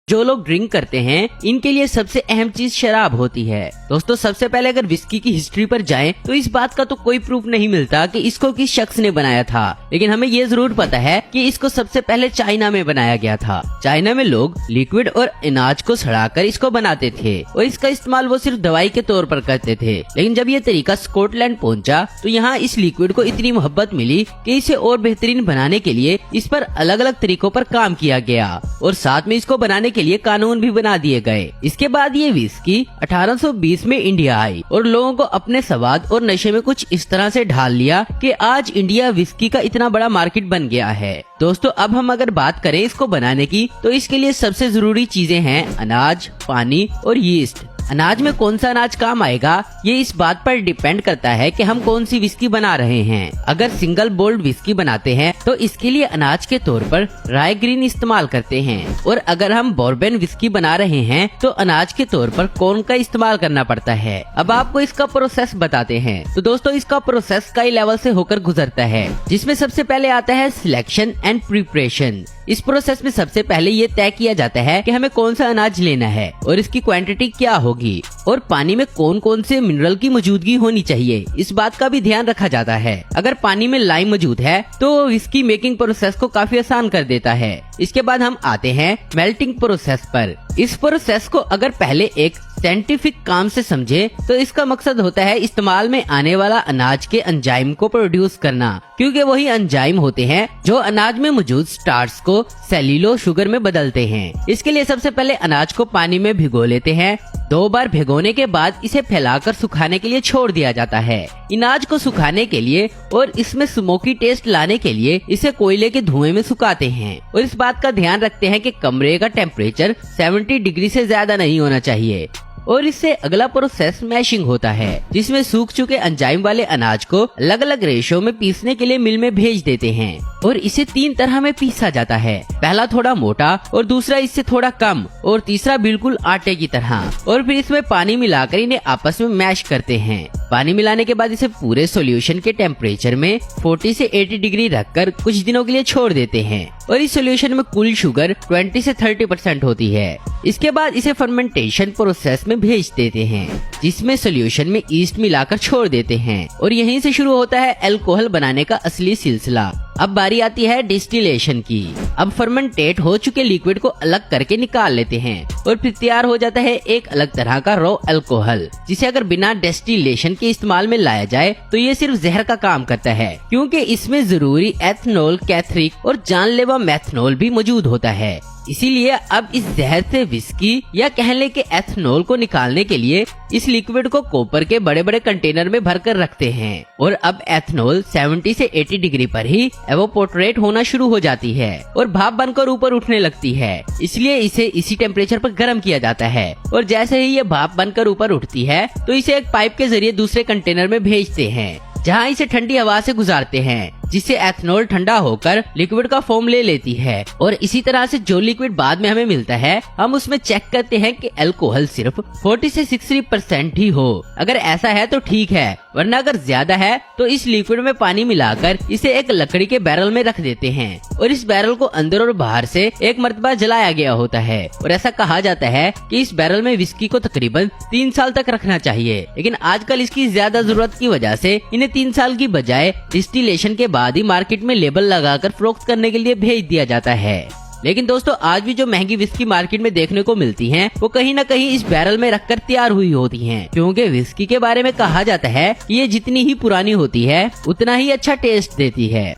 जो लोग ड्रिंक करते हैं इनके लिए सबसे अहम चीज शराब होती है। दोस्तों सबसे पहले अगर विस्की की हिस्ट्री पर जाएं तो इस बात का तो कोई प्रूफ नहीं मिलता कि इसको किस शख्स ने बनाया था, लेकिन हमें ये जरूर पता है कि इसको सबसे पहले चाइना में बनाया गया था। चाइना में लोग लिक्विड और अनाज को सड़ाकर इसको बनाते थे और इसका इस्तेमाल वो सिर्फ दवाई के तौर पर करते थे। लेकिन जब ये तरीका स्कॉटलैंड पहुंचा तो यहाँ इस लिक्विड को इतनी मोहब्बत मिली कि इसे और बेहतरीन बनाने के लिए इस पर अलग अलग तरीकों पर काम किया गया और साथ में इसको बनाने के लिए कानून भी बना दिए गए। इसके बाद ये विस्की 1820 में इंडिया आई और लोगों को अपने स्वाद और नशे में कुछ इस तरह से ढाल लिया कि आज इंडिया विस्की का इतना बड़ा मार्केट बन गया है। दोस्तों अब हम अगर बात करें इसको बनाने की तो इसके लिए सबसे जरूरी चीजें हैं अनाज, पानी और यीस्ट। अनाज में कौन सा अनाज काम आएगा ये इस बात पर डिपेंड करता है कि हम कौन सी विस्की बना रहे हैं। अगर सिंगल बोल्ड विस्की बनाते हैं तो इसके लिए अनाज के तौर पर राय ग्रीन इस्तेमाल करते हैं और अगर हम बोर्बन विस्की बना रहे हैं तो अनाज के तौर पर कॉर्न का इस्तेमाल करना पड़ता है। अब आपको इसका प्रोसेस बताते हैं। तो दोस्तों इसका प्रोसेस कई लेवल से होकर गुजरता है, जिसमें सबसे पहले आता है सिलेक्शन एंड प्रिपरेशन। इस प्रोसेस में सबसे पहले ये तय किया जाता है कि हमें कौन सा अनाज लेना है और इसकी क्वांटिटी क्या होगी और पानी में कौन कौन से मिनरल की मौजूदगी होनी चाहिए, इस बात का भी ध्यान रखा जाता है। अगर पानी में लाइम मौजूद है तो इसकी मेकिंग प्रोसेस को काफी आसान कर देता है। इसके बाद हम आते हैं मेल्टिंग प्रोसेस पर। इस प्रोसेस को अगर पहले एक साइंटिफिक काम से समझे तो इसका मकसद होता है इस्तेमाल में आने वाला अनाज के एंजाइम को प्रोड्यूस करना, क्योंकि वही एंजाइम होते हैं जो अनाज में मौजूद स्टार्च को सेल्यूलो शुगर में बदलते हैं। इसके लिए सबसे पहले अनाज को पानी में भिगो लेते हैं। 2 बार भिगोने के बाद इसे फैलाकर सुखाने के लिए छोड़ दिया जाता है। अनाज को सुखाने के लिए और इसमें स्मोकी टेस्ट लाने के लिए इसे कोयले के धुएं में सुखाते हैं और इस बात का ध्यान रखते हैं कि कमरे का टेम्परेचर 70 डिग्री से ज्यादा नहीं होना चाहिए। और इससे अगला प्रोसेस मैशिंग होता है, जिसमें सूख चुके एंजाइम वाले अनाज को अलग अलग रेशो में पीसने के लिए मिल में भेज देते हैं और इसे 3 तरह में पीसा जाता है। पहला थोड़ा मोटा और दूसरा इससे थोड़ा कम और तीसरा बिल्कुल आटे की तरह। और फिर इसमें पानी मिलाकर इन्हें आपस में मैश करते हैं। पानी मिलाने के बाद इसे पूरे सॉल्यूशन के टेम्परेचर में 40 से 80 डिग्री रखकर कुछ दिनों के लिए छोड़ देते हैं और इस सॉल्यूशन में कुल शुगर 20 से 30% होती है। इसके बाद इसे फर्मेंटेशन प्रोसेस में भेज देते हैं, जिसमें सॉल्यूशन में ईस्ट मिलाकर छोड़ देते हैं और यहीं से शुरू होता है अल्कोहल बनाने का असली सिलसिला। अब बारी आती है डिस्टिलेशन की। अब फर्मेंटेट हो चुके लिक्विड को अलग करके निकाल लेते हैं और फिर तैयार हो जाता है एक अलग तरह का रॉ अल्कोहल, जिसे अगर बिना डिस्टिलेशन के इस्तेमाल में लाया जाए तो ये सिर्फ जहर का काम करता है, क्योंकि इसमें जरूरी एथनॉल, कैथरिक और जानलेवा मेथनॉल भी मौजूद होता है। इसीलिए अब इस जहर से विस्की या कह लें कि एथनॉल को निकालने के लिए इस लिक्विड को कॉपर के बड़े बड़े कंटेनर में भरकर रखते हैं और अब एथनॉल 70 से 80 डिग्री पर ही एवोपोरेट होना शुरू हो जाती है और भाप बनकर ऊपर उठने लगती है। इसलिए इसे इसी टेम्परेचर पर गर्म किया जाता है और जैसे ही ये भाप बनकर ऊपर उठती है तो इसे एक पाइप के जरिए दूसरे कंटेनर में भेजते हैं, जहां इसे ठंडी हवा से गुजारते हैं, जिससे एथनॉल ठंडा होकर लिक्विड का फॉर्म ले लेती है। और इसी तरह से जो लिक्विड बाद में हमें मिलता है हम उसमें चेक करते हैं कि अल्कोहल सिर्फ 40 से 60% ही हो। अगर ऐसा है तो ठीक है, वरना अगर ज्यादा है तो इस लिक्विड में पानी मिलाकर इसे एक लकड़ी के बैरल में रख देते हैं और इस बैरल को अंदर और बाहर से एक मर्तबा जलाया गया होता है और ऐसा कहा जाता है कि इस बैरल में विस्की को तकरीबन 3 साल तक रखना चाहिए। लेकिन आजकल इसकी ज्यादा जरूरत की वजह से इन्हें 3 साल की बजाय डिस्टिलेशन के बाद ही मार्केट में लेबल लगाकर फरोख्त करने के लिए भेज दिया जाता है। लेकिन दोस्तों आज भी जो महंगी विस्की मार्केट में देखने को मिलती हैं, वो कहीं न कहीं इस बैरल में रखकर तैयार हुई होती हैं, क्योंकि विस्की के बारे में कहा जाता है कि ये जितनी ही पुरानी होती है उतना ही अच्छा टेस्ट देती है।